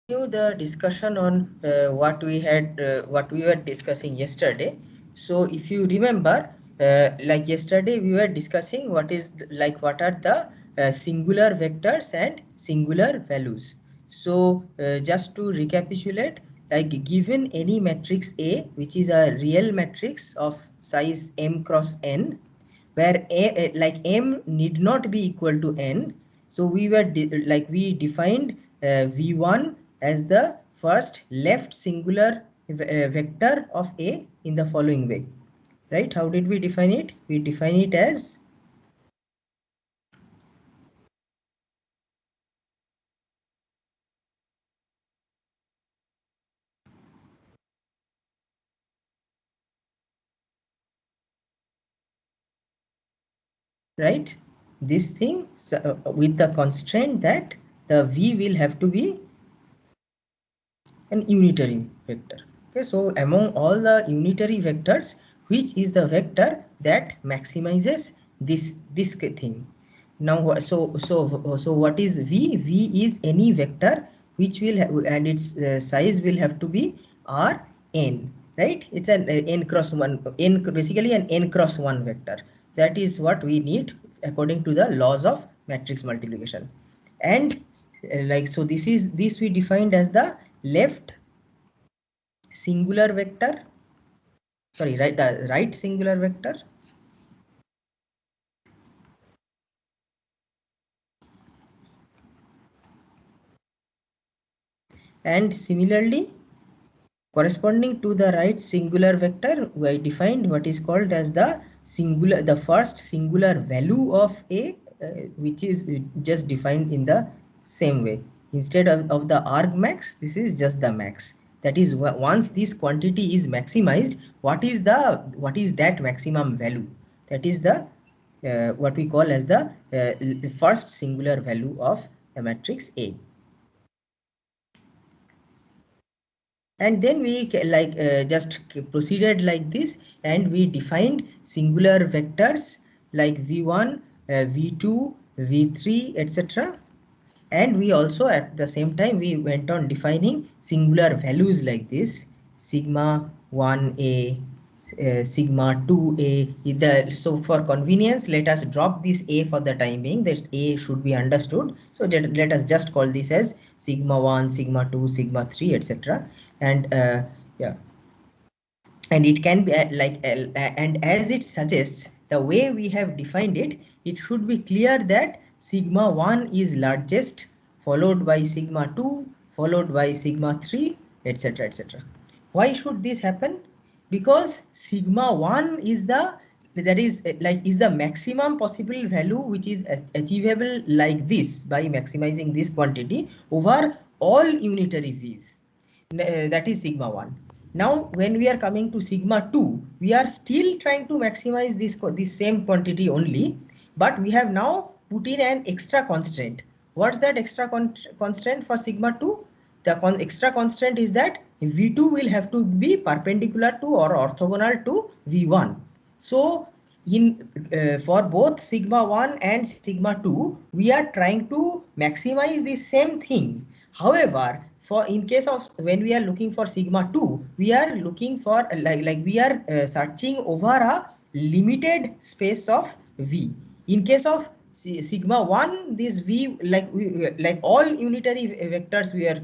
The discussion on what we were discussing yesterday. So if you remember, like yesterday we were discussing what are the singular vectors and singular values. So just to recapitulate, like given any matrix A, which is a real matrix of size m cross n, where like m need not be equal to n. So we defined v1 as the first left singular vector of A in the following way, right? How did we define it? We define it as right this thing, so, with the constraint that the v will have to be an unitary vector. Okay, so among all the unitary vectors, which is the vector that maximizes this thing? Now so what is v? V is any vector which will have, and its size will have to be r n, right? It's an n cross 1, n basically an n cross 1 vector. That is what we need according to the laws of matrix multiplication. And like so this we defined as the left singular vector, sorry, right, the right singular vector. And similarly, corresponding to the right singular vector, I defined what is called as the first singular value of A, which is just defined in the same way. Instead of the argmax, this is just the max. That is, once this quantity is maximized, what is that maximum value? That is the what we call as the first singular value of the matrix A. And then we just proceeded like this, and we defined singular vectors like v1, v2, v3, etc. And we also at the same time we went on defining singular values like this: sigma 1a, sigma 2a. So for convenience, let us drop this a for the time being. That a should be understood. So let us just call this as sigma 1, sigma 2, sigma 3, etc. And yeah, and it can be and as it suggests, the way we have defined it, it should be clear that sigma 1 is largest, followed by sigma 2, followed by sigma 3, etc, etc. Why should this happen? Because sigma 1 is the maximum possible value which is achievable like this by maximizing this quantity over all unitary v's. That is sigma 1. Now when we are coming to sigma 2, we are still trying to maximize this same quantity only, but we have now put in an extra constraint. What's that extra constraint for sigma 2? The extra constraint is that v2 will have to be perpendicular to or orthogonal to v1. So in for both sigma 1 and sigma 2, we are trying to maximize the same thing. However, for in case of when we are looking for sigma 2, we are looking for we are searching over a limited space of v. In case of sigma 1, this v, like all unitary vectors we are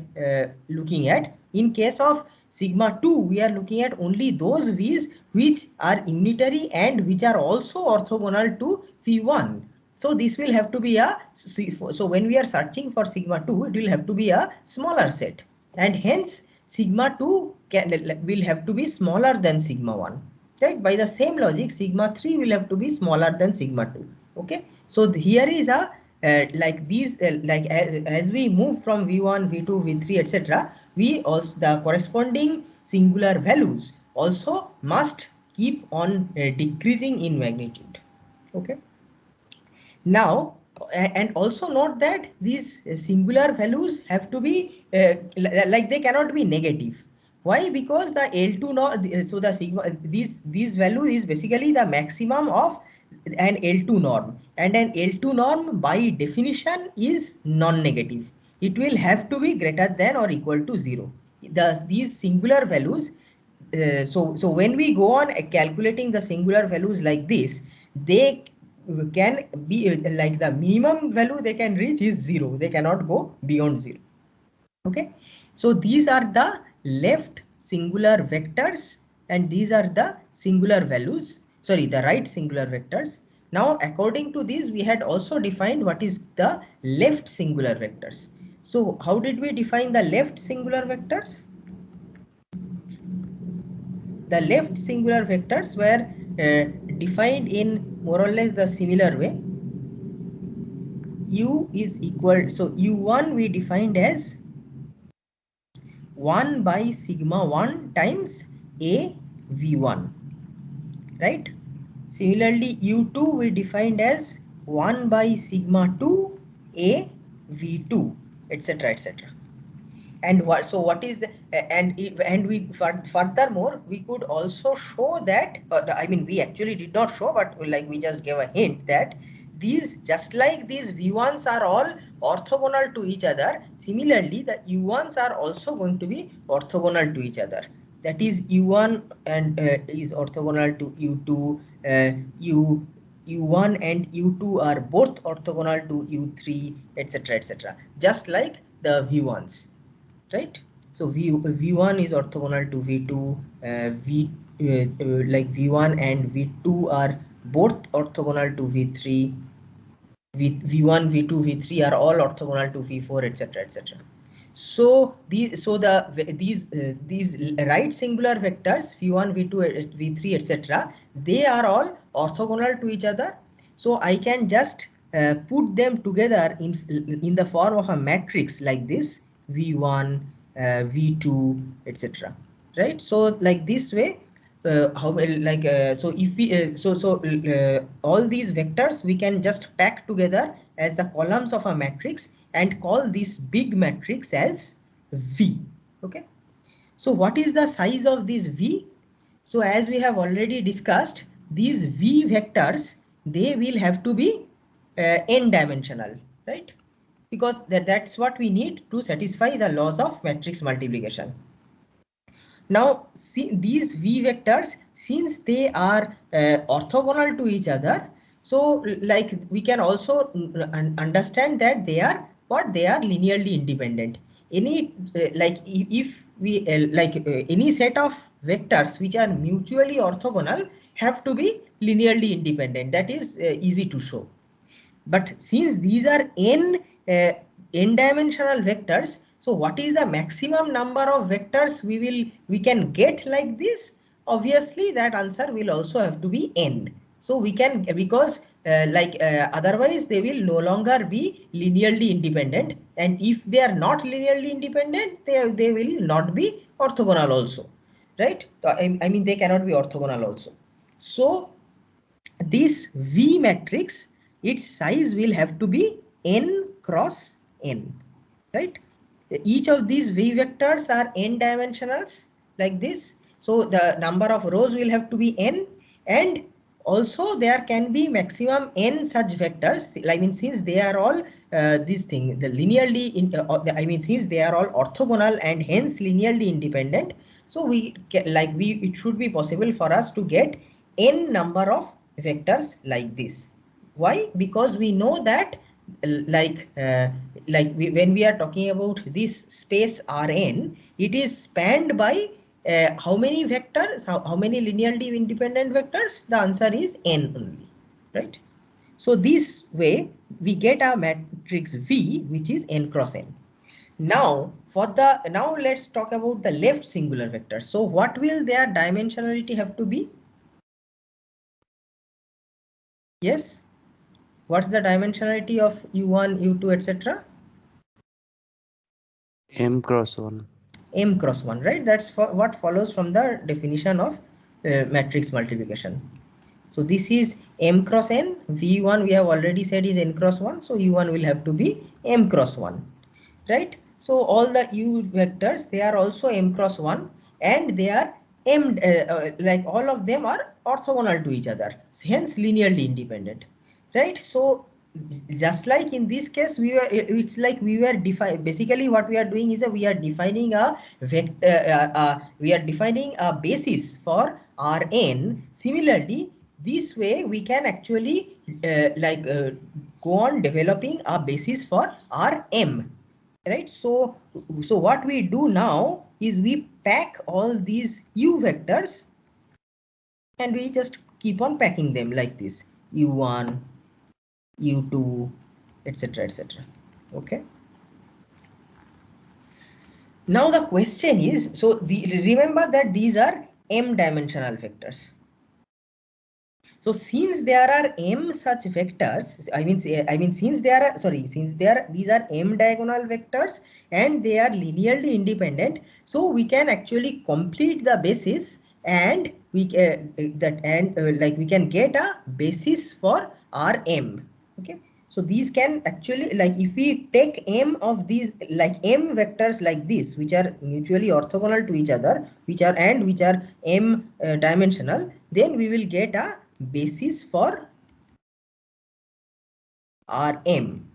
looking at. In case of sigma 2, we are looking at only those v's which are unitary and which are also orthogonal to v1. So this will have to be so when we are searching for sigma 2, it will have to be a smaller set, and hence sigma 2 will have to be smaller than sigma 1. Right? By the same logic, sigma 3 will have to be smaller than sigma 2. Okay. So here is a as we move from v1, v2, v3, etc., we also the corresponding singular values also must keep on decreasing in magnitude. Okay. Now, and also note that these singular values have to be they cannot be negative. Why? Because the L2 norm, so the sigma, these value is basically the maximum of an L2 norm, and an L2 norm by definition is non-negative. it will have to be greater than or equal to 0. These singular values, so when we go on calculating the singular values like this, they can be like the minimum value they can reach is 0. They cannot go beyond 0. Okay, so these are the left singular vectors and these are the singular values, sorry, the right singular vectors. Now according to this, we had also defined what is the left singular vectors. So how did we define the left singular vectors? The left singular vectors were defined in more or less the similar way. U is equal, so U1 we defined as 1 by sigma 1 times A V1, right? Similarly, U2 we defined as 1 by sigma 2 A V2, etc., etc. And what is the and we furthermore we could also show that I mean we actually did not show, but like we just gave a hint that these, just like these v1s are all orthogonal to each other, similarly the u1s are also going to be orthogonal to each other. That is u1 and is orthogonal to u2, u1 and u2 are both orthogonal to u3, etc., etc., just like the v1s, right? So v1 is orthogonal to v2, like v1 and v2 are both orthogonal to v3, v1 v2 v3 are all orthogonal to v4, etc., etc. So these right singular vectors v1 v2 v3 etc., they are all orthogonal to each other. So I can just put them together in the form of a matrix like this, v1 v2 etc., right? So like this way, how well, like so if we all these vectors we can just pack together as the columns of a matrix and call this big matrix as V. Okay, so what is the size of this V? So as we have already discussed, these V vectors, they will have to be n dimensional, right? Because that's what we need to satisfy the laws of matrix multiplication. Now, see these v vectors, since they are orthogonal to each other, so like we can also understand that they are what, they are linearly independent. Any like if we any set of vectors which are mutually orthogonal have to be linearly independent. That is easy to show. But since these are n dimensional vectors, so what is the maximum number of vectors we can get like this? Obviously that answer will also have to be n. So we can, because otherwise they will no longer be linearly independent, and if they are not linearly independent, they will not be orthogonal also, right? I mean they cannot be orthogonal also. So this V matrix, its size will have to be n cross n, right? Each of these V vectors are n dimensionals like this. So the number of rows will have to be n, and also there can be maximum n such vectors. I mean, since they are all this thing, the linearly I mean, since they are all orthogonal and hence linearly independent, so it should be possible for us to get n number of vectors like this. Why? Because we know that when we are talking about this space Rn, it is spanned by how many vectors, how many linearly independent vectors? The answer is n only, right? So this way we get a matrix V which is n cross n. Now now let's talk about the left singular vector. So what will their dimensionality have to be? Yes. What's the dimensionality of U1, U2, etc.? M cross 1. M cross 1, right? That's what follows from the definition of matrix multiplication. So this is M cross N. V1 we have already said is N cross 1. So U1 will have to be M cross 1, right? So all the U vectors, they are also M cross 1, and they are like all of them are orthogonal to each other. So hence linearly independent, right? So just like in this case, it's like we were basically what we are doing is that we are defining a vector, we are defining a basis for Rn. Similarly, this way we can actually go on developing a basis for Rm, right? So what we do now is we pack all these u vectors and we just keep on packing them like this: u1, u2, etc, etc. Okay, now the question is, so remember that these are m dimensional vectors. So since there are m such vectors, these are m diagonal vectors and they are linearly independent, so we can actually complete the basis and we we can get a basis for Rm. Okay, so these can actually, like, if we take m of these, like m vectors like this, which are mutually orthogonal to each other, which are m dimensional, then we will get a basis for Rm.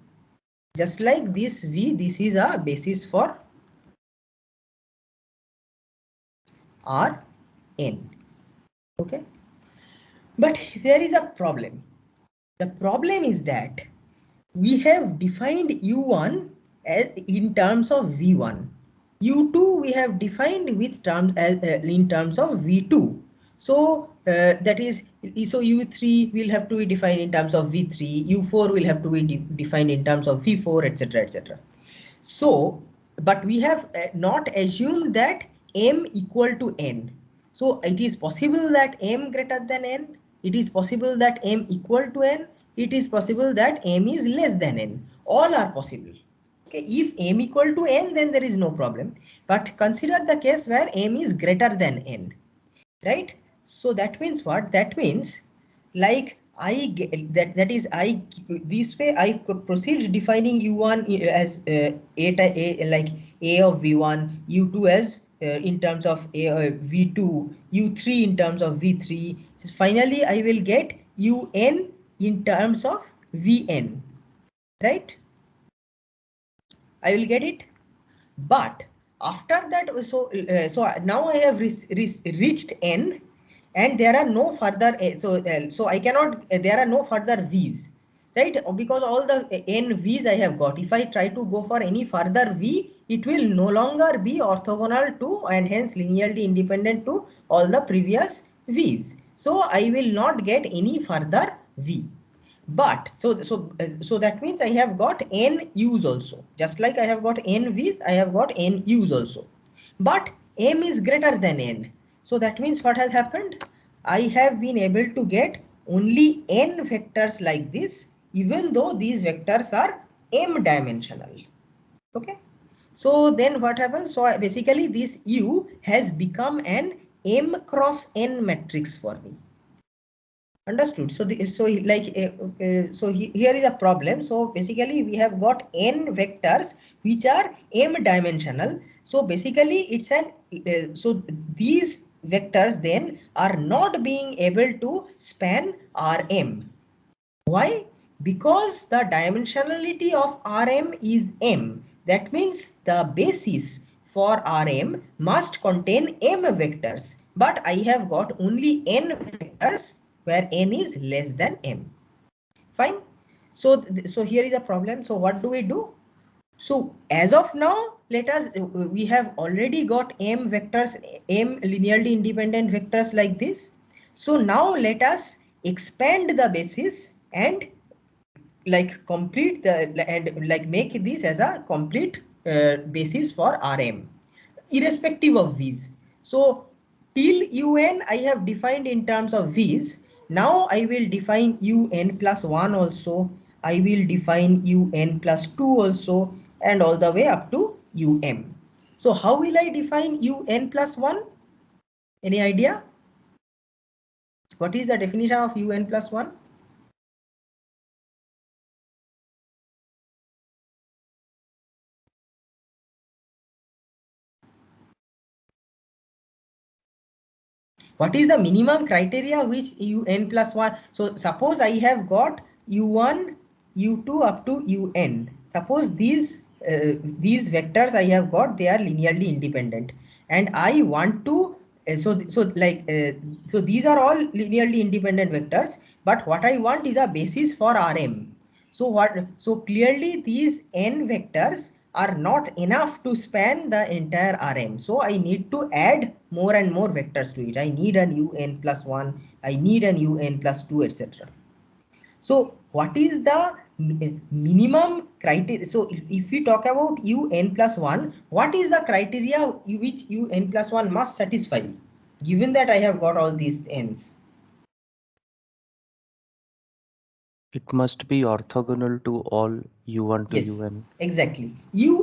Just like this V, this is a basis for Rn. Okay, but there is a problem. The problem is that we have defined u1 as in terms of v1, u2 we have defined with terms as in terms of v2. So that is, so u3 will have to be defined in terms of v3, u4 will have to be defined in terms of v4, etc, etc. So, but we have not assumed that m equal to n. So it is possible that m greater than n. It is possible that m equal to n. It is possible that m is less than n. All are possible. Okay, if m equal to n, then there is no problem. But consider the case where m is greater than n, right? So that means what? That means, like, I get that is, I this way I could proceed defining u1 as like a of v1, u2 as in terms of v2, u3 in terms of v3. Finally I will get un in terms of vn, right? I will get it. But after that, so now I have reached n, and there are no further so I cannot there are no further v's, right? Because all the n v's I have got, if I try to go for any further v, it will no longer be orthogonal to and hence linearly independent to all the previous v's. So I will not get any further v. But so that means I have got n u's also. Just like I have got n v's, I have got n u's also. But m is greater than n. So that means what has happened? I have been able to get only n vectors like this, even though these vectors are m dimensional. Okay. So then what happens? So basically this u has become an m cross n matrix for me. Understood. So here is a problem. So basically we have got n vectors which are m dimensional. So basically it's an so these vectors then are not being able to span Rm. Why? Because the dimensionality of Rm is m. That means the basis for Rm must contain m vectors. But I have got only n vectors where n is less than m. Fine. So here is a problem. So what do we do? So as of now, let us, we have already got m vectors, m linearly independent vectors like this. So now let us expand the basis and like complete the and like make this as a complete basis for Rm irrespective of v's. So till un I have defined in terms of v's. Now I will define un plus 1 also. I will define un plus 2 also, and all the way up to um. So how will I define un plus 1? Any idea? What is the definition of un plus 1? What is the minimum criteria which un plus 1? So suppose I have got u1, u2 up to un. Suppose these vectors I have got, they are linearly independent, and I want to so these are all linearly independent vectors, but what I want is a basis for Rm. So clearly these n vectors are not enough to span the entire Rm. So I need to add more and more vectors to it. I need an un plus 1, I need an un plus 2, etc. So what is the minimum criteria? So if we talk about un plus 1, what is the criteria which un plus 1 must satisfy, given that I have got all these n's? It must be orthogonal to all u1 to Yes, un. exactly.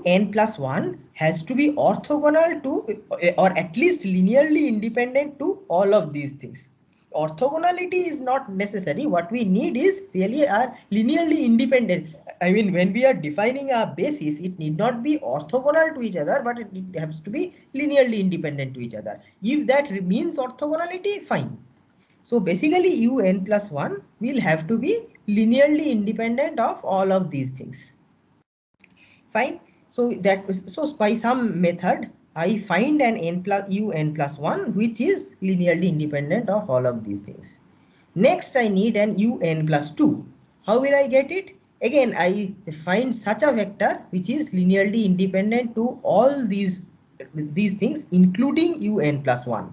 Un plus 1 has to be orthogonal to, or at least linearly independent to all of these things. Orthogonality is not necessary. What we need is really a linearly independent. I mean, when we are defining a basis, it need not be orthogonal to each other, but it has to be linearly independent to each other. If that means orthogonality, fine. So basically un plus 1 will have to be linearly independent of all of these things. Fine. So by some method I find an n plus un plus 1 which is linearly independent of all of these things. Next I need an un plus 2. How will I get it? Again I find such a vector which is linearly independent to all these things including un plus 1.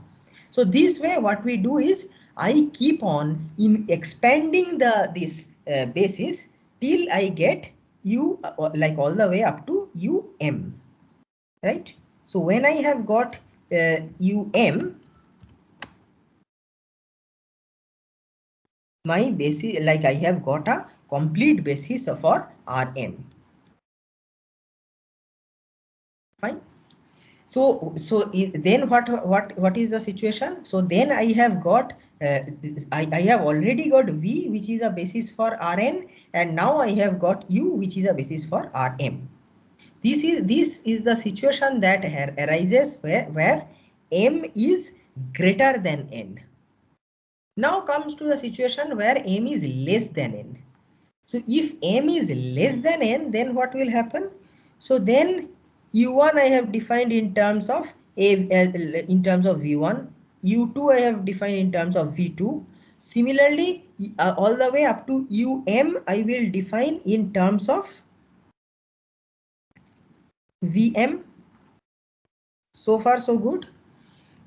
So this way what we do is I keep on in expanding this basis till I get like all the way up to um, right? So when I have got my basis, like I have got a complete basis for Rm. Fine. Then what is the situation? So then I have got I have already got V, which is a basis for Rn, and now I have got U, which is a basis for Rm. This is the situation that arises where m is greater than n. Now comes to the situation where m is less than n. So if m is less than n, then what will happen? So then u1 I have defined in terms of v1, u2 I have defined in terms of v2. Similarly, all the way up to I will define in terms of vm. So far so good.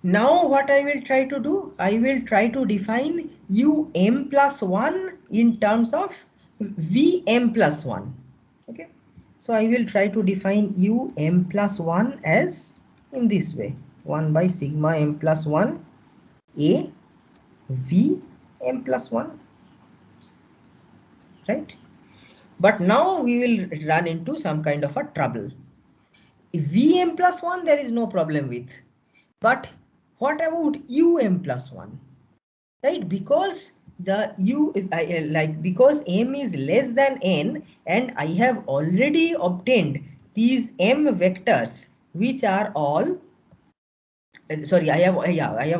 Now what I will try to do, I will try to define um plus 1 in terms of vm plus 1. Okay, so I will try to define um plus 1 as in this way, 1 by sigma m plus 1 a v m plus 1, right? But now we will run into some kind of a trouble. Vm plus 1 there is no problem with, but what about um plus 1? Right, because because m is less than n and I have already obtained these m vectors which are all sorry, I have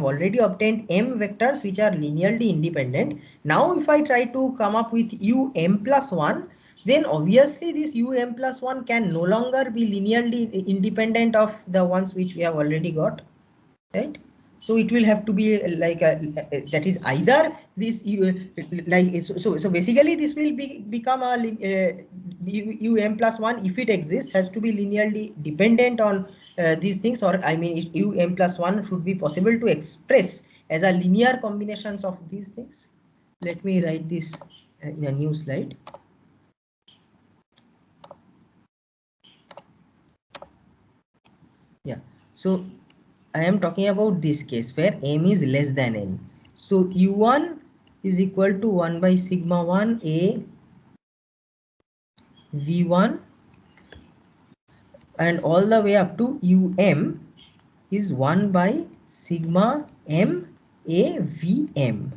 already obtained m vectors which are linearly independent. Now if I try to come up with um plus 1, then obviously this um plus 1 can no longer be linearly independent of the ones which we have already got, right? So it will have to be like that is either this so basically this will become a um plus 1, if it exists, has to be linearly dependent on these things, or I mean um plus 1 should be possible to express as a linear combinations of these things. Let me write this in a new slide. Yeah, so I am talking about this case where m is less than n. So u1 is equal to 1 by sigma 1 a v1 and all the way up to um is 1 by sigma m a vm.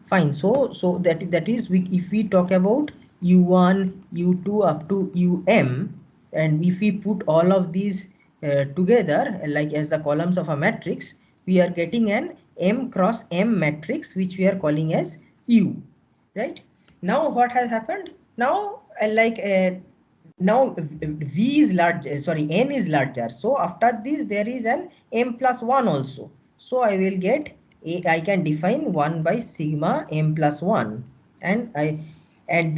Fine. So that is if we talk about u1 u2 up to um, and if we put all of these together like as the columns of a matrix, we are getting an m cross m matrix which we are calling as u, right? Now what has happened? Now now v is large, sorry, n is larger, so after this there is an m plus 1 also, so I will get I can define 1 by sigma m plus 1, and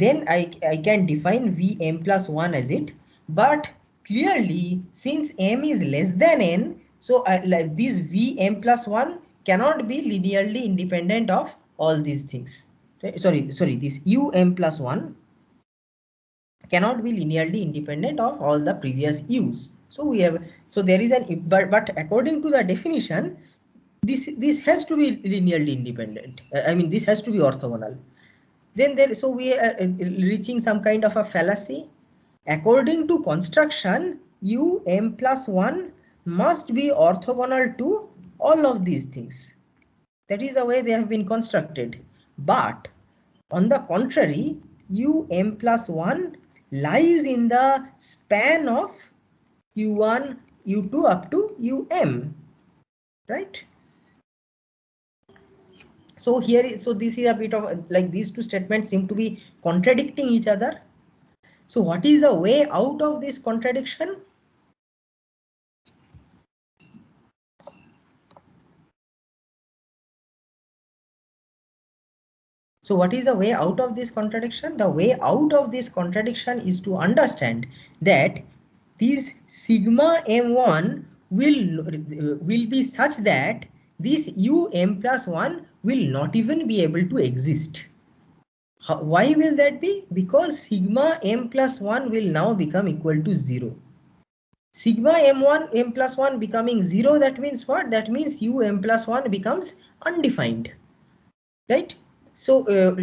then I can define v m plus 1 as it. But clearly since m is less than n, so like this v m plus 1 cannot be linearly independent of all these things. Sorry, this u m plus 1 cannot be linearly independent of all the previous u's. So we have, so there is an, but according to the definition, this has to be linearly independent. I mean, this has to be orthogonal. Then there, so we are reaching some kind of a fallacy. According to construction, u m plus 1 must be orthogonal to all of these things. That is the way they have been constructed. But on the contrary, u m plus 1 lies in the span of u1, u2 up to um, right? So here is, so this is a bit of like these two statements seem to be contradicting each other. So what is the way out of this contradiction? So what is the way out of this contradiction? The way out of this contradiction is to understand that this sigma m1 will be such that this u m plus 1 will not even be able to exist. Why will that be? Because sigma m plus 1 will now become equal to 0. Sigma m1 m plus 1 becoming 0, that means what? That means u m plus 1 becomes undefined, right? So that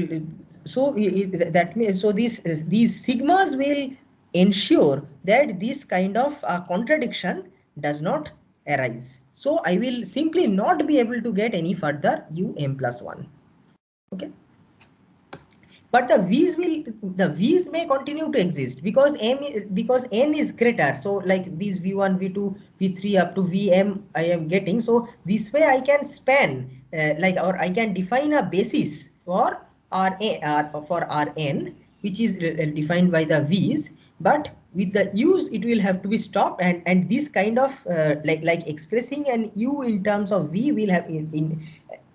means, so these sigmas will ensure that this kind of contradiction does not arise. So I will simply not be able to get any further u m plus 1. Okay, but the v's may continue to exist because because n is greater. So like these v1, v2, v3 up to vm I am getting. So this way I can span like, or I can define a basis for for rn, which is defined by the v's. But with the u's it will have to be stopped, and this kind of like expressing an u in terms of v will have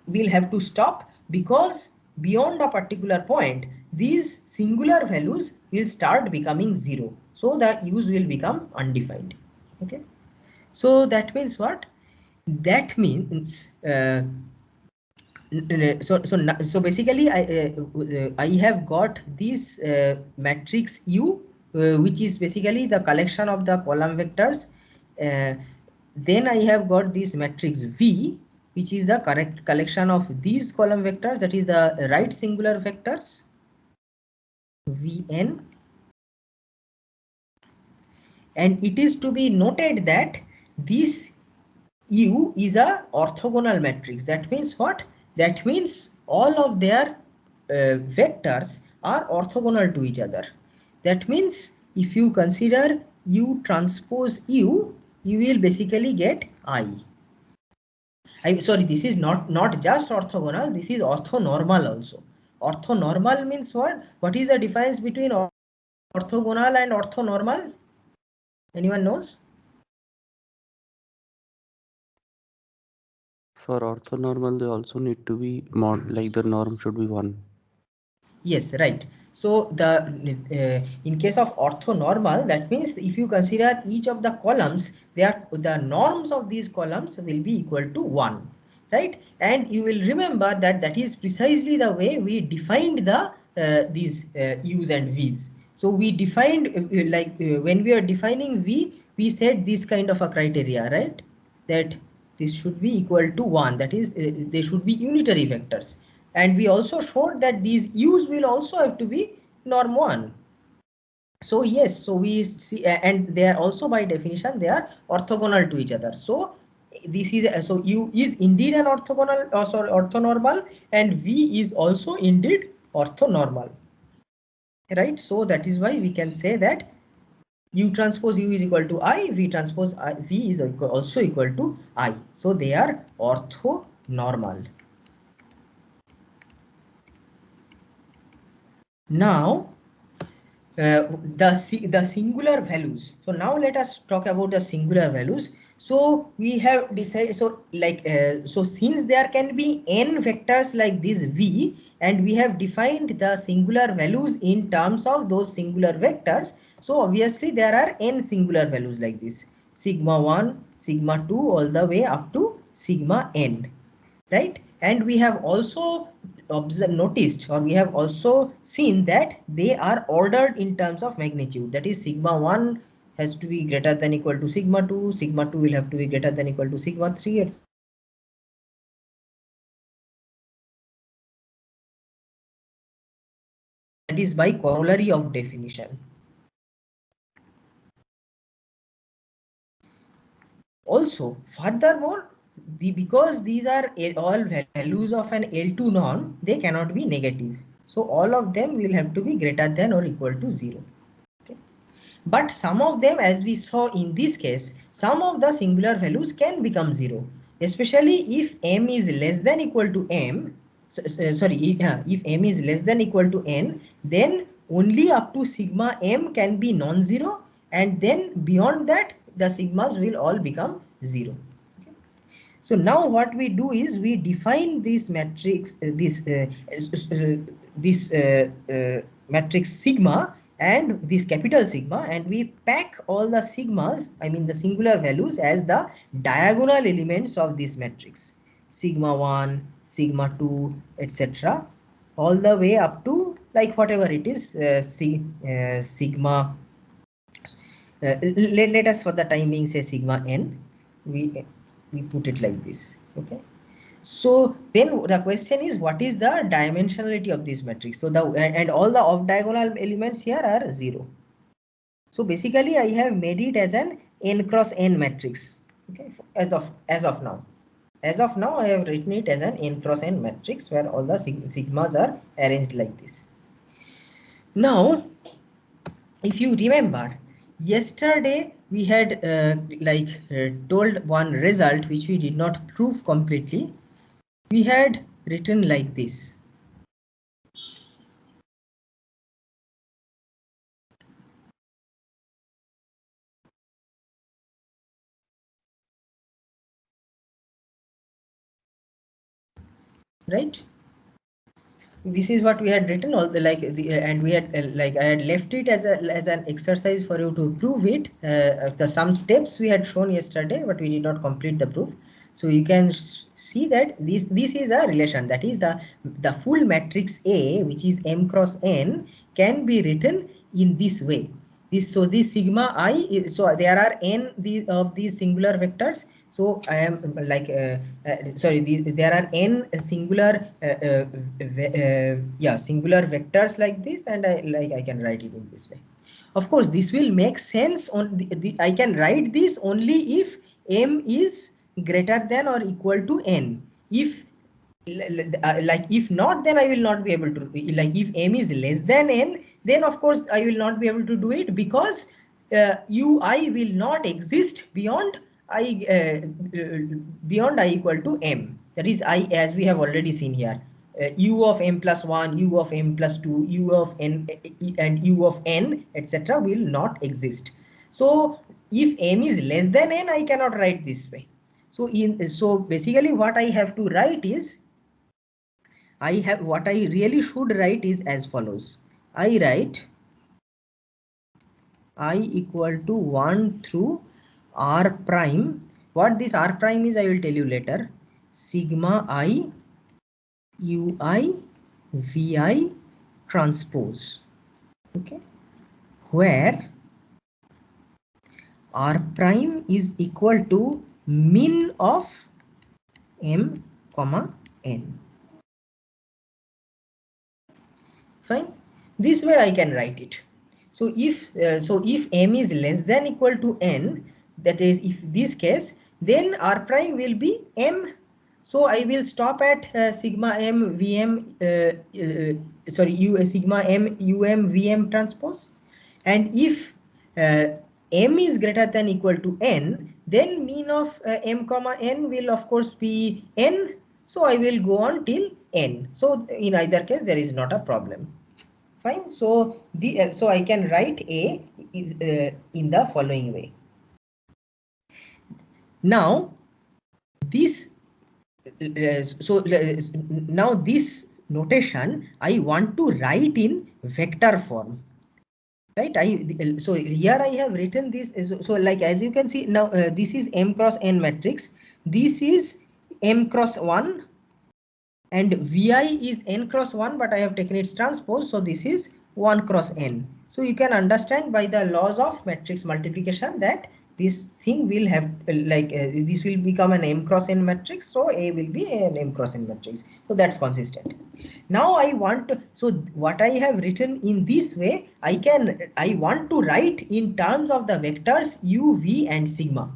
will have to stop, because beyond a particular point these singular values will start becoming 0, so the u's will become undefined. Okay, so that means what? That means so basically I have got this matrix u, which is basically the collection of the column vectors. Then I have got this matrix v, which is the correct collection of these column vectors, that is the right singular vectors vn. And it is to be noted that this u is a orthogonal matrix. That means what? That means all of their vectors are orthogonal to each other. That means if you consider u transpose u, you will basically get I. Sorry, this is not just orthogonal, this is orthonormal also. Orthonormal means what? What is the difference between orthogonal and orthonormal? Anyone knows? For orthonormal, they also need to be like the norm should be 1. Yes, right. So in case of orthonormal, that means if you consider each of the columns, the norms of these columns will be equal to 1, right? And you will remember that that is precisely the way we defined the these u's and v's. So we defined when we are defining v, we said this kind of a criteria, right? That this should be equal to 1, that is they should be unitary vectors. And we also showed that these u's will also have to be norm 1. So yes, so we see, and they are also by definition they are orthogonal to each other. So this is so u is indeed an orthogonal, sorry, orthonormal, and v is also indeed orthonormal, right? So that is why we can say that u transpose u is equal to I, v transpose v is also equal to I. So they are orthonormal. Now the singular values. So now let us talk about the singular values. So we have decided, so like so since there can be n vectors like this v, and we have defined the singular values in terms of those singular vectors, so obviously there are n singular values like this, sigma 1, sigma 2, all the way up to sigma n, right? And we have also noticed, or we have also seen that they are ordered in terms of magnitude. That is, sigma 1 has to be greater than equal to sigma 2, sigma 2 will have to be greater than equal to sigma 3, etc. That is by corollary of definition. Also, furthermore, because these are all values of an L2 norm, they cannot be negative. So all of them will have to be greater than or equal to 0. Okay. But some of them, as we saw in this case, some of the singular values can become 0, especially if m is less than equal to m. Sorry, if m is less than equal to n, then only up to sigma m can be non-zero, and then beyond that the sigmas will all become 0. So now what we do is we define this matrix, matrix sigma and this capital sigma, and we pack all the sigmas, I mean the singular values, as the diagonal elements of this matrix. Sigma 1, sigma 2, etc. all the way up to like whatever it is, sigma. Let us for the time being say sigma n. We put it like this. Okay. So then the question is, what is the dimensionality of this matrix? So and all the off diagonal elements here are 0. So basically I have made it as an n cross n matrix. Okay, as of now. As of now I have written it as an n cross n matrix where all the sigmas are arranged like this. Now if you remember, yesterday we had told one result which we did not prove completely. We had written like this. Right? This is what we had written, all the and we had I had left it as an exercise for you to prove it. Some steps we had shown yesterday, but we did not complete the proof. So you can see that this is a relation, that is the full matrix A, which is m cross n, can be written in this way. This sigma I is, so there are n of these singular vectors. So I am sorry, there are n singular singular vectors like this, and I can write it in this way. Of course, this will make sense on I can write this only if m is greater than or equal to n. If if not, then I will not be able to, if m is less than n, then of course I will not be able to do it, because ui will not exist beyond I beyond I equal to m. That is I, as we have already seen here, u of m plus 1, u of m plus 2, u of n and u of n, etc. will not exist. So if m is less than n, I cannot write this way. So basically what I have to write is, what I really should write is as follows. I write I equal to 1 through r prime. What this r prime is, I will tell you later. Sigma I ui vi transpose. Okay, where r prime is equal to min of m comma n. Fine. This way I can write it. So if m is less than equal to n, that is if this case, then r prime will be m. So I will stop at sigma m vm sigma m um vm transpose. And if m is greater than equal to n, then mean of m comma n will of course be n. So I will go on till n. So in either case there is not a problem. Fine. So so I can write A is in the following way. Now this now this notation I want to write in vector form, right? So here I have written this so like as you can see now, this is M cross N matrix, this is M cross 1, and Vi is n cross 1, but I have taken its transpose, so this is 1 cross n. So you can understand by the laws of matrix multiplication that this thing will have this will become an M cross n matrix, so A will be an M cross n matrix. So that's consistent. Now I want to, so what I have written in this way, I want to write in terms of the vectors u, v and sigma.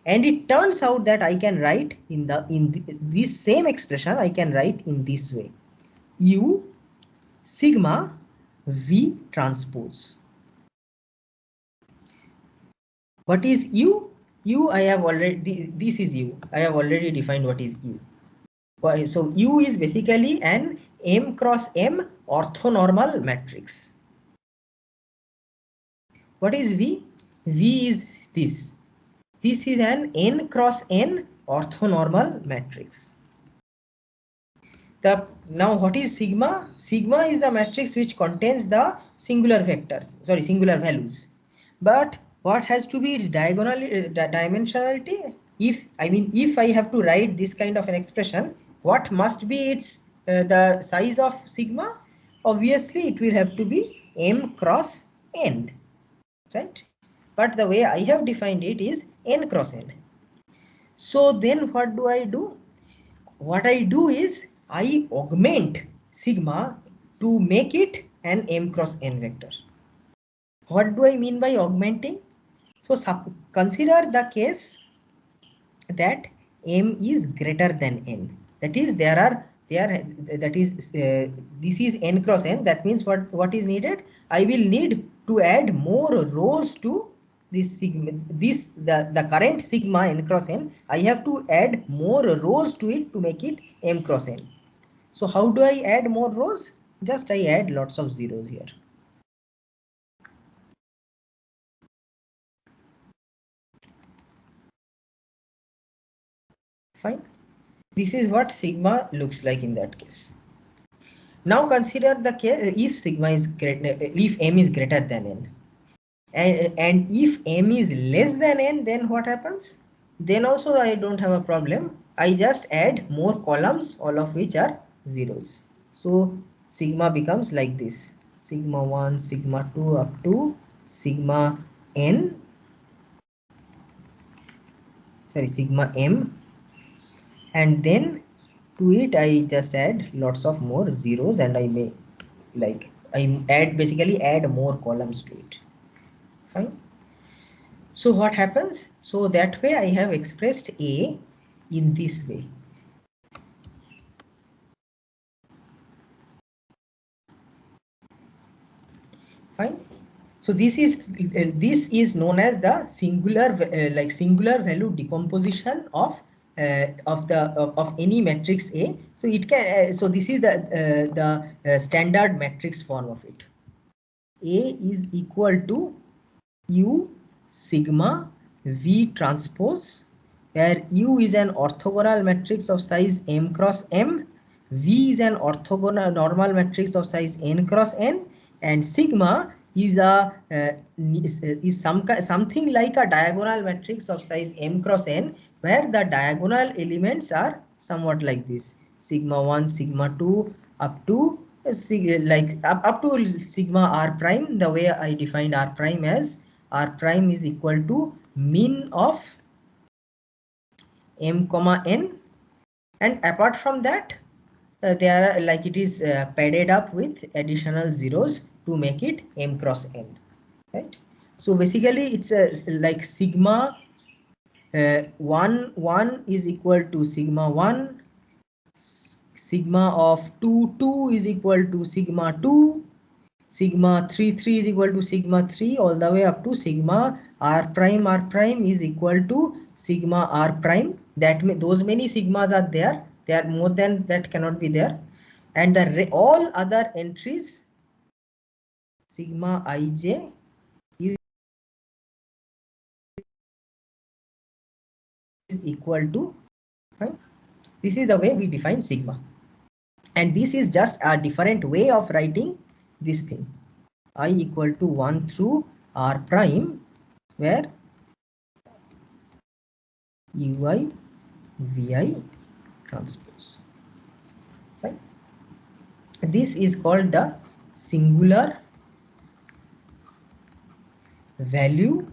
And it turns out that I can write this same expression I can write in this way: u sigma v transpose. What is u? U I have already, this is u. I have already defined what is u. So u is basically an M cross M orthonormal matrix. What is v? V is this. This is an n cross n orthonormal matrix. Now what is sigma? Sigma is the matrix which contains the singular vectors, sorry, singular values. But what has to be its dimensionality? If I have to write this kind of an expression, what must be its the size of sigma? Obviously, it will have to be m cross n, right? But the way I have defined it is n cross n. So then what do I do? What I do is I augment sigma to make it an m cross n vector. What do I mean by augmenting? So consider the case that m is greater than n. That is this is n cross n. That means what is needed? I will need to add more rows to this sigma, the current sigma n cross n. I have to add more rows to it to make it m cross n. So how do I add more rows? Just I add lots of zeros here. Fine. This is what sigma looks like in that case. Now consider the case if sigma is greater, if m is greater than n, and if m is less than n, then what happens? Then also I don't have a problem. I just add more columns, all of which are zeros. So sigma becomes like this: sigma 1, sigma 2 up to sigma n, sorry, sigma m, and then to it I just add lots of more zeros, and I may basically add more columns to it. Fine. So what happens? So that way I have expressed A in this way. Fine. So this is known as the singular value decomposition of any matrix A. So it can so this is the standard matrix form of it. A is equal to U sigma V transpose, where U is an orthogonal matrix of size m cross m, V is an orthogonal normal matrix of size n cross n, and sigma is something like a diagonal matrix of size m cross n, where the diagonal elements are somewhat like this: sigma 1, sigma 2 up to up to sigma r prime. The way I defined r prime as r prime is equal to min of m comma n, and apart from that they are it is padded up with additional zeros to make it m cross n, right? So basically it's like sigma 1 is equal to sigma 1, sigma of 2 is equal to sigma 2, sigma 3 is equal to sigma 3, all the way up to sigma r prime is equal to sigma r prime. That those many sigmas are there. They are more than that cannot be there, and all other entries sigma ij is equal to, fine. This is the way we define sigma, and this is just a different way of writing this thing. I equal to 1 through r prime, where ui vi transpose, right? This is called the singular value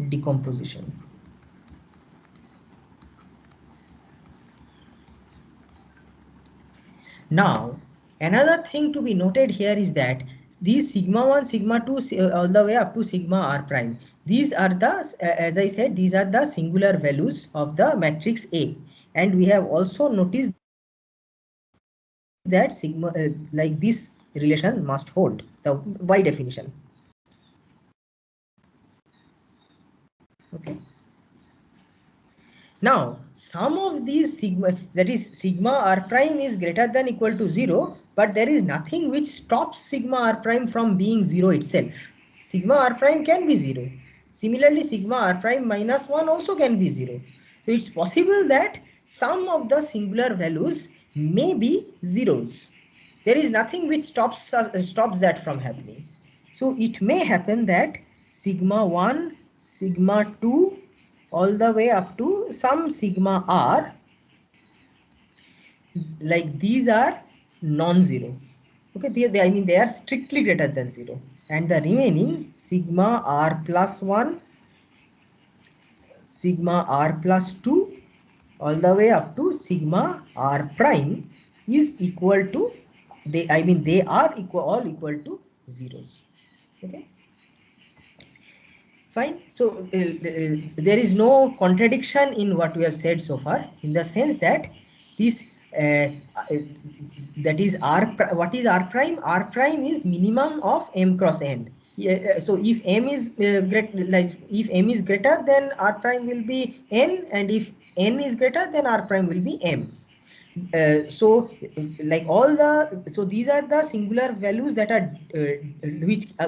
decomposition. Now, another thing to be noted here is that these sigma 1, sigma 2, all the way up to sigma r prime, these are the, as I said, these are the singular values of the matrix A. And we have also noticed that sigma, like this relation must hold the Y definition. Okay. Now, some of these sigma, that is sigma r prime is greater than equal to 0, but there is nothing which stops sigma r prime from being 0 itself. Sigma r prime can be 0. Similarly, sigma r prime minus 1 also can be 0. So it's possible that some of the singular values may be zeros. There is nothing which stops that from happening. So it may happen that sigma 1, sigma 2, all the way up to some sigma r, like these are non-zero. Okay, I mean they are strictly greater than 0, and the remaining sigma r plus 1, sigma r plus 2, all the way up to sigma r prime is equal to, they are equal, all equal to zeros. Okay, fine. So there is no contradiction in what we have said so far, in the sense that this uh, uh, that is r, what is r prime? R prime is minimum of m cross n. Yeah, so if m is if m is greater, then r prime will be n, and if n is greater, then r prime will be m. So like all the, so these are the singular values that are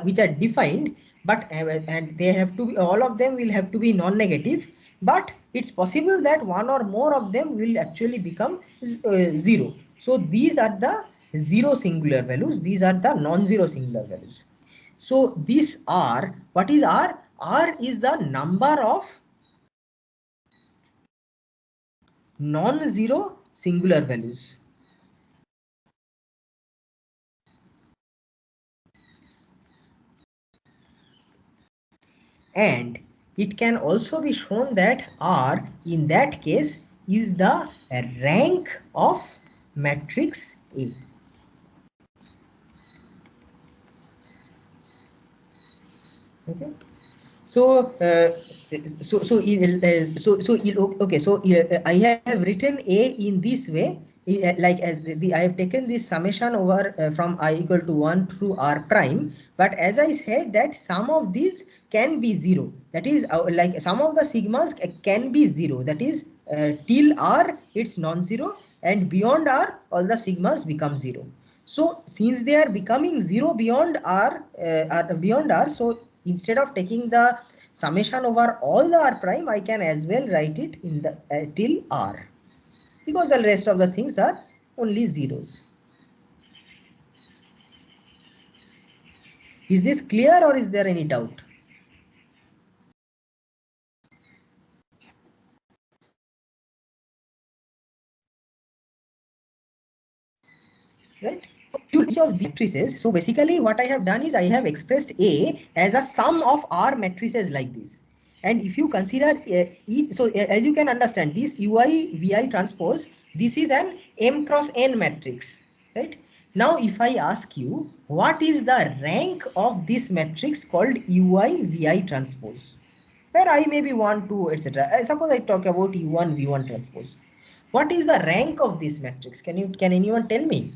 which are defined, but and they have to be, all of them will have to be non-negative, but it's possible that one or more of them will actually become zero. So these are the zero singular values, these are the non-zero singular values. So this r, what is r? R is the number of non-zero singular values. And it can also be shown that R in that case is the rank of matrix A. Okay. So, okay. So I have written A in this way, like as I have taken this summation over from I equal to 1 to r prime. But as I said, that some of these can be zero. That is, like some of the sigmas can be zero. That is, till r it's non-zero, and beyond r all the sigmas become zero. So since they are becoming zero beyond r, so instead of taking the summation over all the r prime, I can as well write it in the till r, because the rest of the things are only zeros. Is this clear, or is there any doubt? Right? Each of the matrices. So basically what I have done is I have expressed A as a sum of R matrices like this. And if you consider each, so as you can understand, this UI VI transpose, this is an M cross N matrix, right? Now if I ask you, what is the rank of this matrix called UI VI transpose, where I may be 1, 2, etc. Suppose I talk about U1 V1 transpose. What is the rank of this matrix? Can anyone tell me?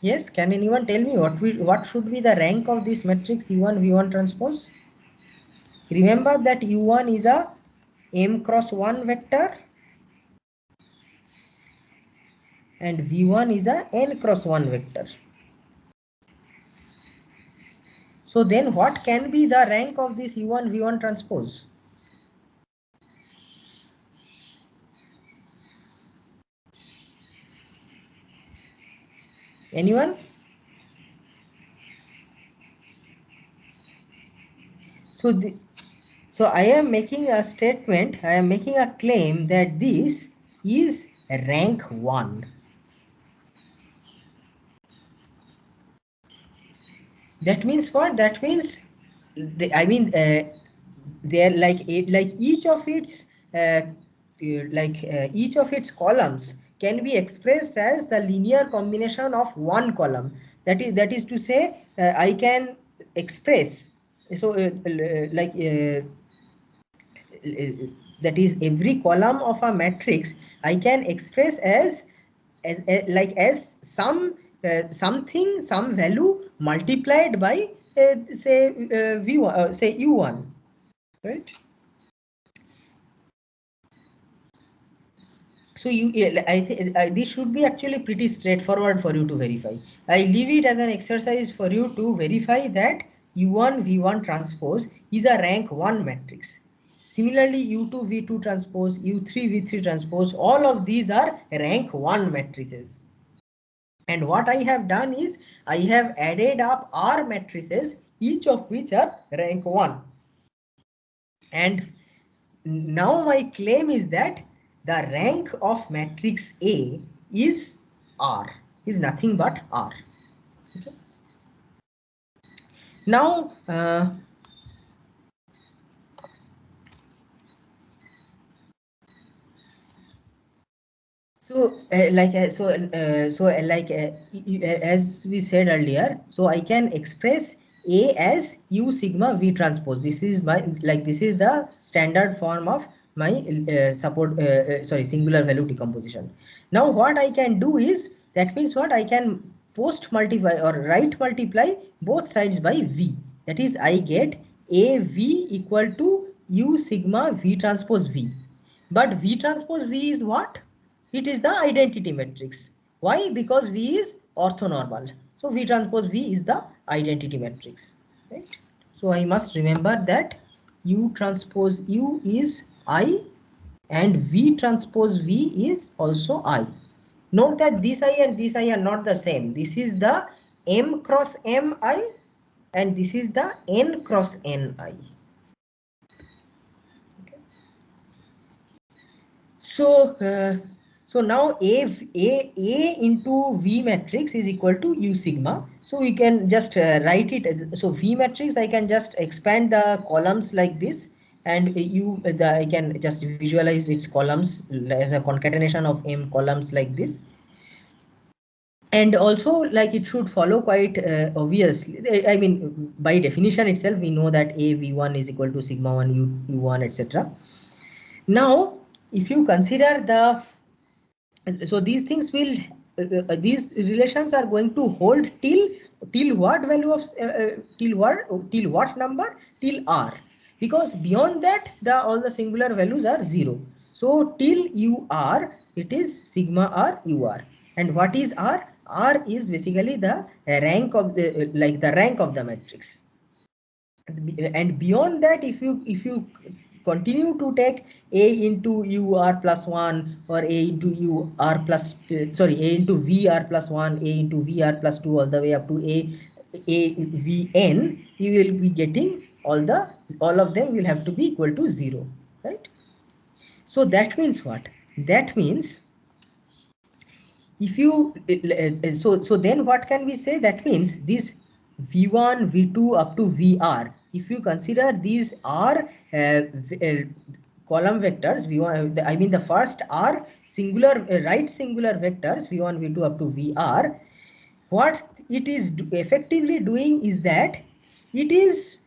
Yes, can anyone tell me what should be the rank of this matrix U1 V1 transpose? Remember that U1 is a M cross 1 vector, and V1 is a n cross 1 vector. So then what can be the rank of this U1 V1 transpose? Anyone? So so I am making a statement, I am making a claim that this is rank 1. That means what? That means they're like each of its each of its columns can be expressed as the linear combination of one column. That is to say, I can express, so that is every column of a matrix I can express as something, some value multiplied by say v1, say u1, right? So this should be actually pretty straightforward for you to verify. I leave it as an exercise for you to verify that U1 V1 transpose is a rank 1 matrix. Similarly, U2 V2 transpose, U3 V3 transpose, all of these are rank 1 matrices. And what I have done is I have added up R matrices, each of which are rank 1. And now my claim is that the rank of matrix A is R, is nothing but R. Okay. Now as we said earlier, so I can express A as U sigma V transpose. This is my this is the standard form of my singular value decomposition. Now what I can do is, that means what, I can post multiply or right multiply both sides by V. That is, I get A V equal to U sigma V transpose V. But V transpose V is what? It is the identity matrix. Why? Because V is orthonormal. So V transpose V is the identity matrix. Right? So I must remember that U transpose U is I and V transpose V is also I. Note that this I and this I are not the same. This is the M cross M I and this is the N cross N I. So, so now A into V matrix is equal to U sigma. So we can just write it as, so V matrix, I can just expand the columns like this, and I can just visualize its columns as a concatenation of M columns like this. And also, like, it should follow quite obviously. I mean, by definition itself, we know that A V1 is equal to sigma 1 U1, etc. Now, if you consider the, so these things will these relations are going to hold till what value of till what number, till R, because beyond that the all the singular values are 0. So till UR it is sigma R UR. And what is R? R is basically the rank of the the rank of the matrix. And beyond that, if you continue to take A into UR plus 1 or A into UR plus A into VR plus 1, A into VR plus 2, all the way up to AVN, you will be getting all of them will have to be equal to 0, right? So that means what? That means if you so then what can we say? That means this V1 V2 up to VR, if you consider these are column vectors V1, I mean the first are singular right singular vectors V1 V2 up to VR, what it is effectively doing is that it is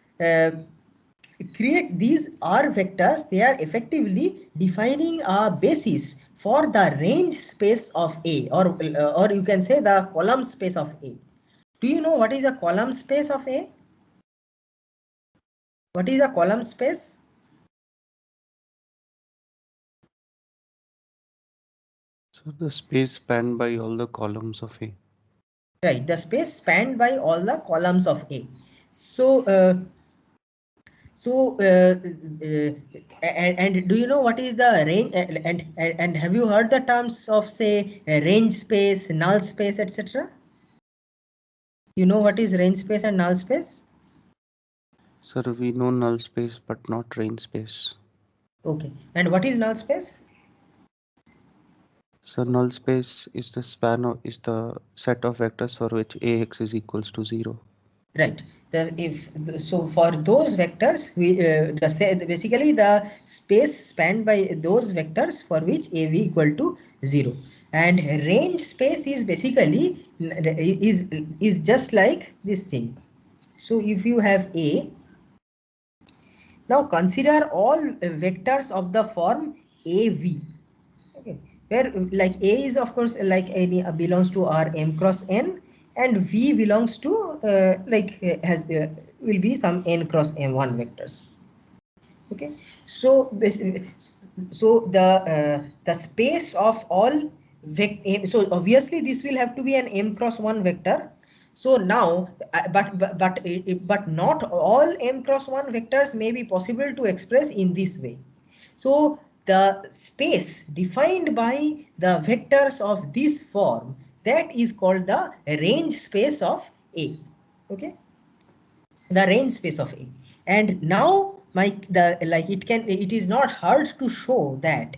create these R vectors. They are effectively defining a basis for the range space of A, or you can say the column space of A. Do you know what is a column space of A? What is a column space? So the space spanned by all the columns of A. Right, the space spanned by all the columns of A. So so and do you know what is the range, and have you heard the terms of, say, range space, null space, etc.? You know what is range space and null space? Sir, we know null space but not range space. Okay, and what is null space? So null space is the set of vectors for which Ax is equals to 0. Right. So for those vectors, we basically the space spanned by those vectors for which AV equal to 0, and range space is basically is just like this thing. So if you have A, now consider all vectors of the form AV. Okay, where like A is of course like any belongs to R m cross n, and V belongs to has will be some n cross m1 vectors. Okay, so the space of all so obviously this will have to be an m cross 1 vector. So now but not all m cross 1 vectors may be possible to express in this way. So the space defined by the vectors of this form, that is called the range space of A. Okay, the range space of A. And now it is not hard to show that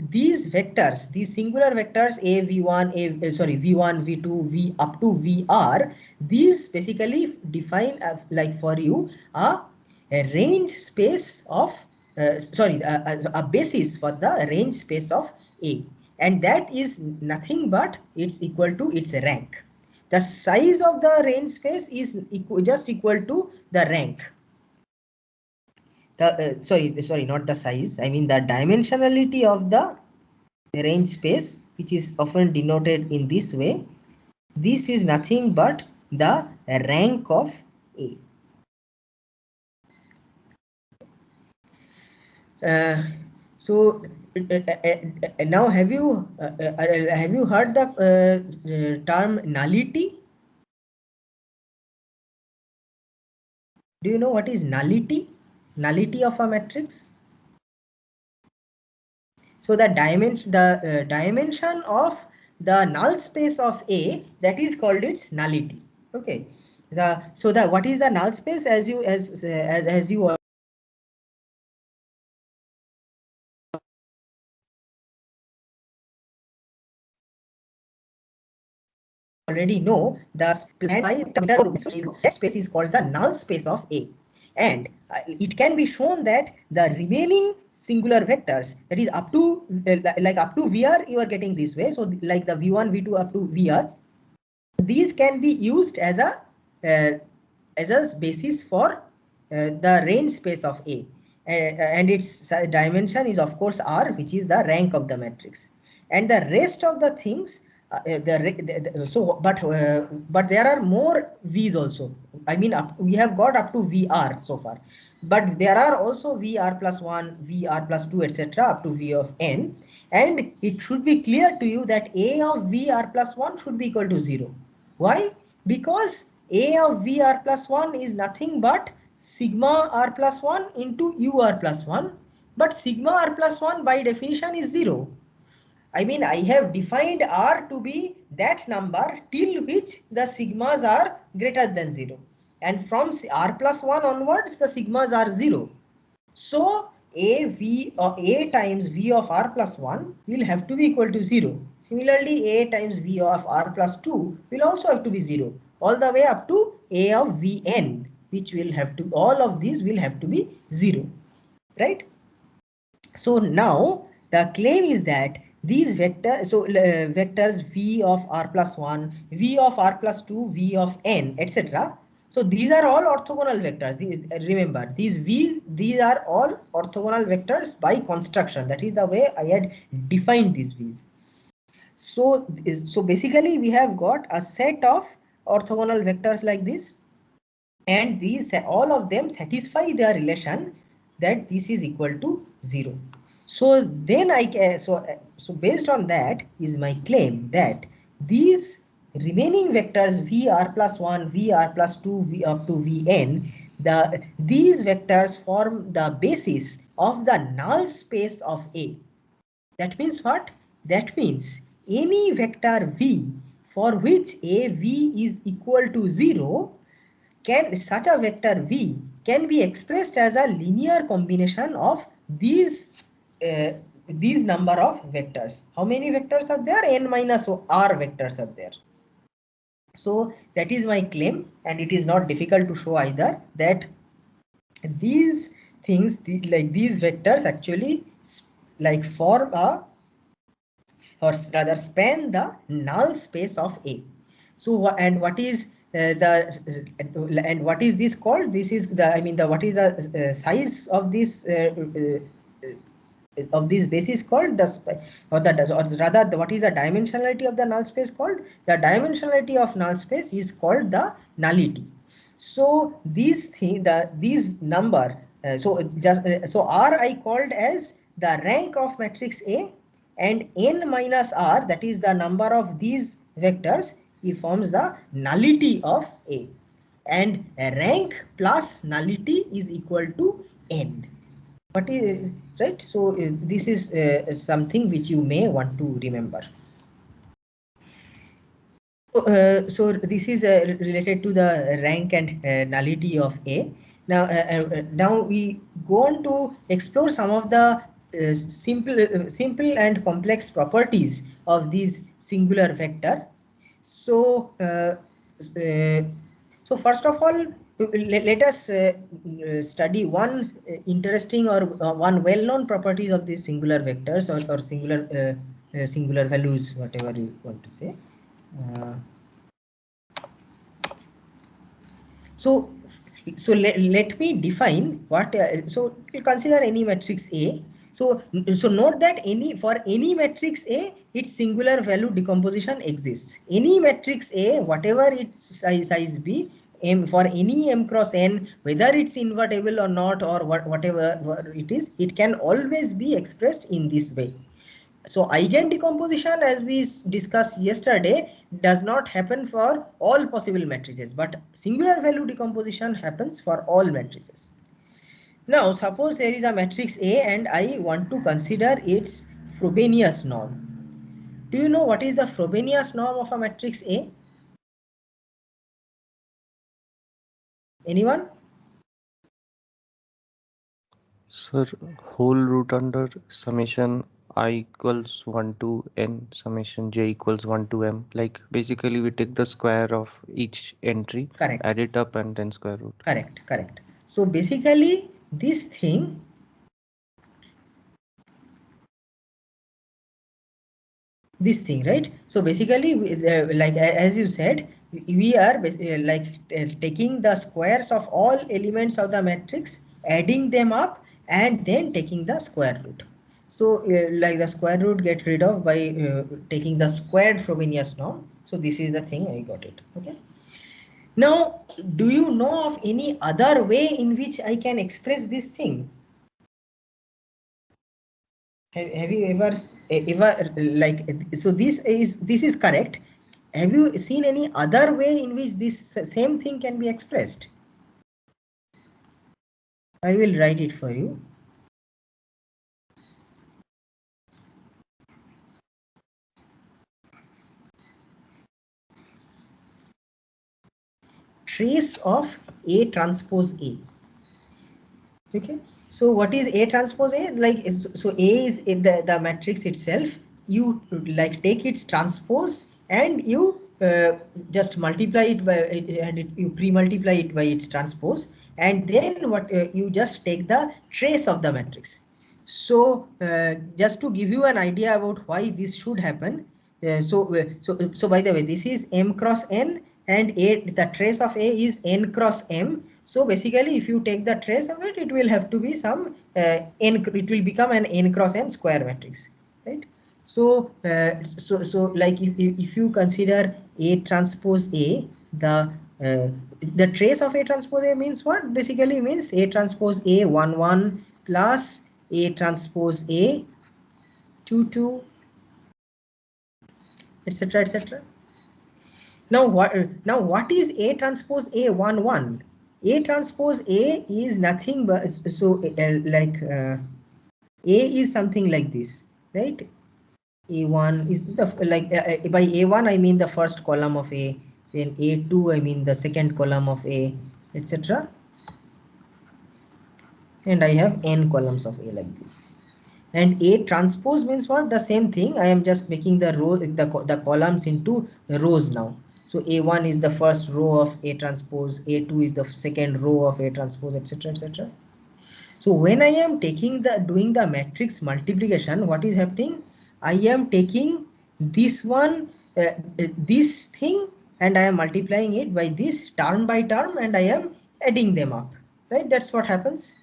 these vectors, these singular vectors a v1 v1 v2 v up to vr, these basically define like for you a range space of a basis for the range space of A, and that is nothing but it's equal to its rank. The size of the range space is just equal to the rank. The sorry, not the size, I mean the dimensionality of the range space, which is often denoted in this way. This is nothing but the rank of A. So now have you heard the term nullity? Do you know what is nullity? Nullity of a matrix? So the dimension of the null space of A, that is called its nullity. Okay. The what is the null space, as you already know, the that space is called the null space of A, and it can be shown that the remaining singular vectors, that is up to like up to Vr, you are getting this way. So like the v1 v2 up to Vr, these can be used uh, as a basis for the range space of A, and its dimension is of course R, which is the rank of the matrix, and the rest of the things so but there are more V's also. I mean we have got up to Vr so far, but there are also Vr plus 1, Vr plus 2, etc. up to V of n, and it should be clear to you that A of Vr plus 1 should be equal to 0. Why? Because A of Vr plus 1 is nothing but sigma r plus 1 into ur plus 1, but sigma r plus 1 by definition is 0. I mean, I have defined R to be that number till which the sigmas are greater than 0. And from R plus 1 onwards, the sigmas are 0. So A times V of R plus 1 will have to be equal to 0. Similarly, A times V of R plus 2 will also have to be 0. All the way up to A of Vn, which will have to, all of these will have to be 0. Right? So now the claim is that these vectors v of r plus 1, v of r plus 2, v of n, etc. So these are all orthogonal vectors. Remember, these are all orthogonal vectors by construction. That is the way I had defined these v's. So basically we have got a set of orthogonal vectors like this, and these all of them satisfy their relation that this is equal to 0. So then I can, so based on that is my claim that these remaining vectors Vr plus 1, Vr plus 2, V up to Vn, these vectors form the basis of the null space of A. That means what? That means any vector V for which a V is equal to 0, such a vector V can be expressed as a linear combination of uh, these number of vectors. How many vectors are there? N minus r vectors are there. So that is my claim, and it is not difficult to show either that these things, like these vectors actually like form a, or rather span the null space of A. So and what is and what is this called? This is the, I mean, the what is the size of this of this basis called the, or rather what is the dimensionality of the null space called? The dimensionality of null space is called the nullity. So these number, so R I called as the rank of matrix A, and n minus r, that is the number of these vectors, it forms the nullity of A, and rank plus nullity is equal to n. What is right? So this is something which you may want to remember. So this is related to the rank and nullity of A. Now we go on to explore some of the simple and complex properties of these singular vector. So so first of all, let us study one interesting or one well-known properties of these singular vectors, or singular values, whatever you want to say. Uh, so let me define what so consider any matrix A. So note that for any matrix A, its singular value decomposition exists. Any matrix A, whatever its size be, m for any m cross n, whether it's invertible or not, or whatever it is, it can always be expressed in this way. So eigen decomposition, as we discussed yesterday, does not happen for all possible matrices, but singular value decomposition happens for all matrices. Now suppose there is a matrix A and I want to consider its Frobenius norm. Do you know what is the Frobenius norm of a matrix A? Anyone? Sir, whole root under summation I equals 1 to n summation j equals 1 to m. Like basically we take the square of each entry, Correct. add it up and then square root. Correct. So basically this thing, right? So basically like as you said, we are taking the squares of all elements of the matrix, adding them up, and then taking the square root. So like the square root get rid of by taking the squared Frobenius norm. So this is the thing, I got it. Okay. Now do you know of any other way in which I can express this thing? Have you ever like, so this is correct. Have you seen any other way in which this same thing can be expressed? I will write it for you. Trace of A transpose A. Okay. So what is A transpose A? Like, so A is in the matrix itself. You like take its transpose and you just multiply it by it, and you pre-multiply it by its transpose, and then what you just take the trace of the matrix. So just to give you an idea about why this should happen, so by the way, this is m cross n, and the trace of A is n cross m. So basically, if you take the trace of it, it will have to be some n. It will become an n cross n square matrix, right? So like if you consider A transpose A, the trace of A transpose A means what? Basically means A transpose A 1 1 plus A transpose A 2 2, etc., etc. Now what is A transpose A 1 1? A transpose A is nothing but A is something like this, right? A1 is the by A1 I mean the first column of A, then A2 I mean the second column of A, etc. And I have n columns of A like this. And A transpose means what? The same thing. I am just making the row, the columns into rows now. So A1 is the first row of A transpose, A2 is the second row of A transpose, etc., etc. So when I am doing the matrix multiplication, what is happening? I am taking this one, this thing, and I am multiplying it by this term by term, and I am adding them up, right? That's what happens.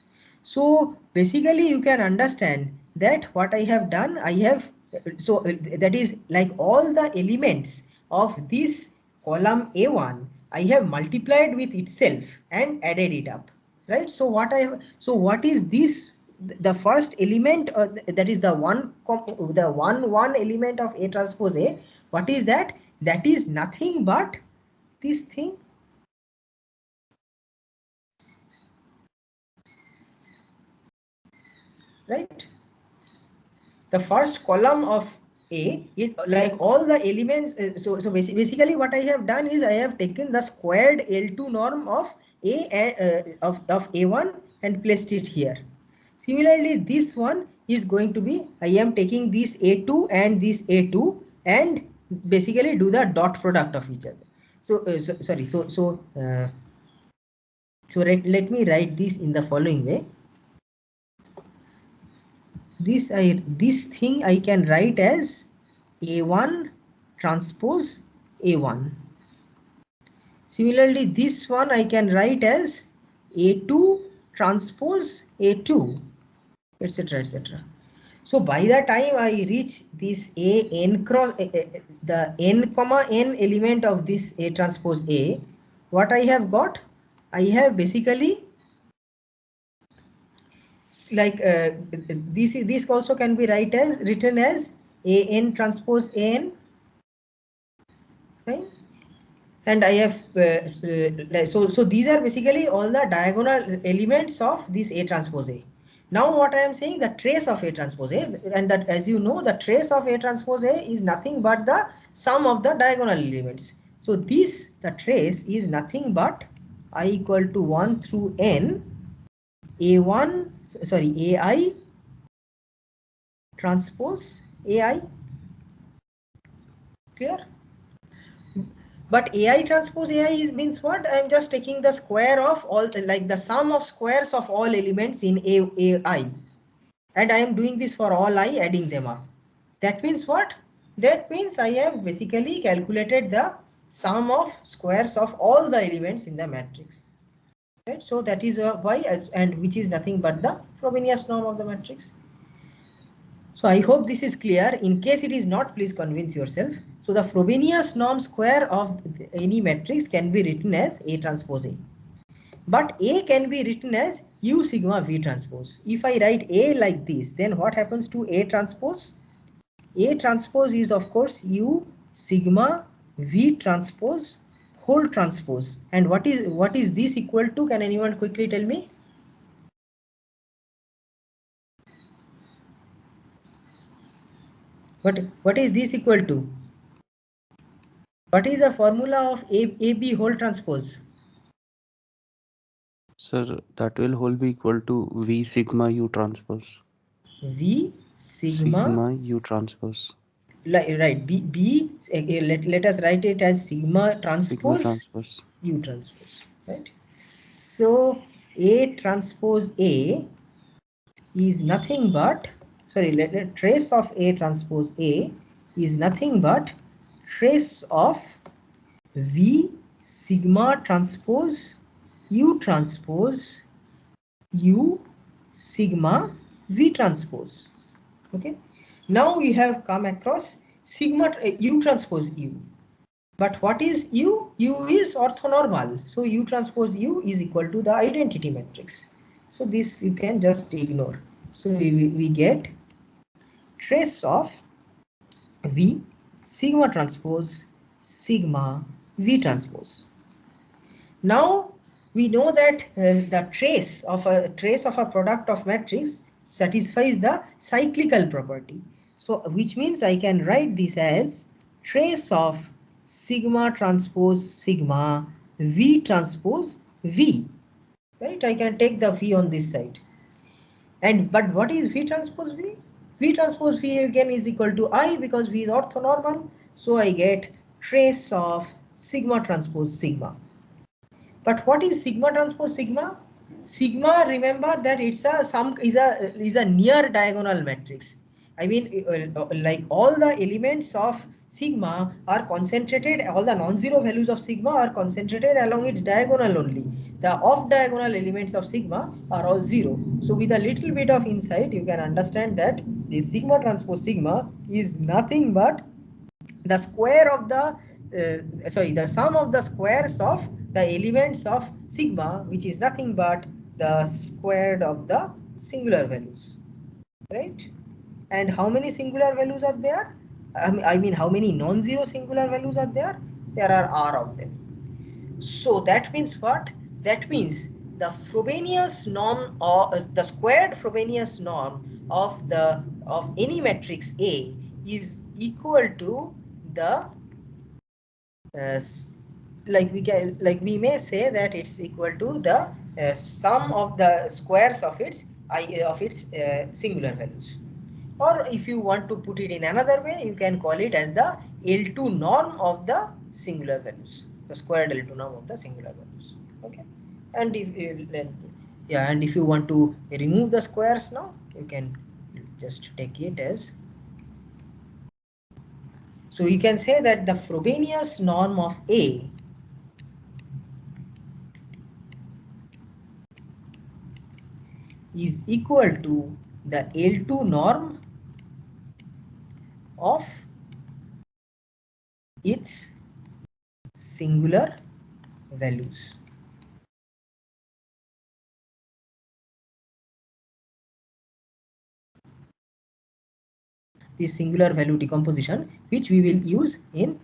So basically you can understand that what I have done, that is like all the elements of this column A1, I have multiplied with itself and added it up, right? So what is this? The first element, that is the one element of A transpose A. What is that? That is nothing but this thing, right? The first column of A, it like all the elements. Basically what I have done is I have taken the squared L2 norm of of A1 and placed it here. Similarly, this one is going to be, I am taking this A2 and this A2 and basically do the dot product of each other. Let me write this in the following way. This thing I can write as A1 transpose A1. Similarly, this one I can write as A2 transpose A2, etc., etc. So by the time I reach this the n comma n element of this A transpose A, what I have got? I have basically like this also can be written as an transpose an, right? And I have so these are basically all the diagonal elements of this A transpose A. Now what I am saying, the trace of A transpose A, and that, as you know, the trace of A transpose A is nothing but the sum of the diagonal elements. So the trace is nothing but I equal to 1 through n A1, sorry, AI transpose AI. Clear? But AI transpose AI means what? I'm just taking the square of all, like the sum of squares of all elements in AI. And I am doing this for all I, adding them up. That means what? That means I have basically calculated the sum of squares of all the elements in the matrix. Right? So that is why, and which is nothing but the Frobenius norm of the matrix. So I hope this is clear. In case it is not, please convince yourself. So the Frobenius norm square of any matrix can be written as A transpose A. But A can be written as U sigma V transpose. If I write A like this, then what happens to A transpose? A transpose is of course U sigma V transpose whole transpose. And what is this equal to? Can anyone quickly tell me? What is this equal to? What is the formula of AB whole transpose? Sir, that will whole be equal to V sigma U transpose. V sigma, Sigma U transpose. right, let us write it as sigma Sigma transpose transpose. U transpose, right? So A transpose A is nothing but, sorry, trace of A transpose A is nothing but trace of V sigma transpose U transpose U sigma V transpose. Okay, now we have come across sigma U transpose U. But what is U? U is orthonormal. So U transpose U is equal to the identity matrix. So this you can just ignore. So we get trace of V sigma transpose sigma V transpose. Now we know that the trace of a product of matrix satisfies the cyclical property. So which means I can write this as trace of sigma transpose sigma V transpose V. Right? I can take the V on this side. And but what is V transpose V? V transpose V again is equal to I because V is orthonormal. So I get trace of sigma transpose sigma. But what is sigma transpose sigma? Sigma, remember that it's a near diagonal matrix. I mean, like all the elements of sigma are concentrated, all the non-zero values of sigma are concentrated along its diagonal only. The off diagonal elements of sigma are all zero. So with a little bit of insight, you can understand that the sigma transpose sigma is nothing but the square of the sum of the squares of the elements of sigma, which is nothing but the squared of the singular values, right? And how many singular values are there? I mean how many non-zero singular values are there? There are r of them. So that means what? That means the Frobenius norm, or the squared Frobenius norm of any matrix A is equal to the uh, we may say that it's equal to the sum of the squares of its singular values. Or if you want to put it in another way, you can call it as the L2 norm of the singular values, the squared L2 norm of the singular values. Okay, and if you want to remove the squares now, you can just take it as. So you can say that the Frobenius norm of A is equal to the L2 norm of its singular values. The singular value decomposition, which we will use in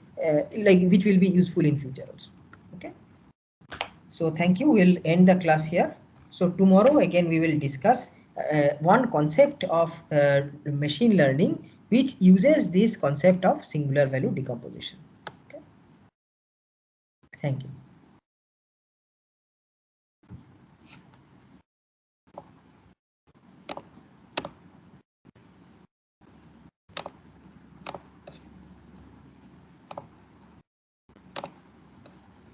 which will be useful in future also. Okay. So thank you. We'll end the class here. So tomorrow again we will discuss one concept of machine learning which uses this concept of singular value decomposition. Okay. Thank you.